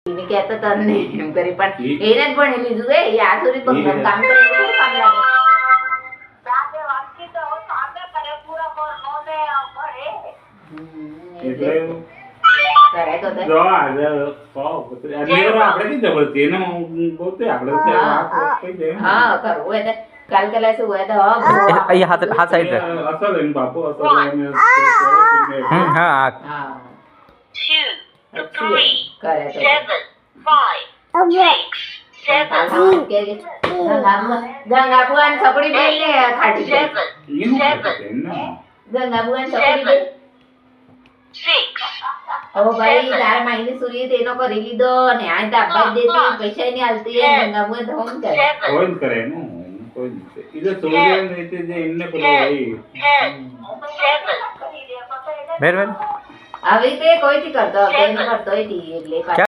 એને કહેતો તને એમ કરી પણ એને જ ભણી લીધું એ આ સુધી બંગમ કામ કરે એવું કામ લાગે સાદે વાતચીત તો સાદે કરે પૂરા પર નોને ભણે એટલે કરે તો દે જો આજે આપણે કી જબરતી એને પોતે આપણે વાત કહી દે હા કરવું એટલે કાલ કલા શું હોય તો અહીંયા હાથ સાઈડ રે અસલ એમ બાપુ અસલ હા હા 2 3 કરે તો 7 5 6 ગંગા ભુવન સપડી બેન ને ખાટી 7 ગંગા ભુવન સપડી બેન 6 ઓ ભાઈ તાર માઈની સૂર્ય તેનો કરી લીધો ને આ દાબા દેતી પૈસા ની આલતી ગંગા ભુવન તો હોમ કરે કોઈ કરે નો કોઈ ઇધર સૂર્ય ને તે જે ઇનને પેલો ભાઈ 7 બેર બેર આવી તે કોઈ થી કરતો એટલે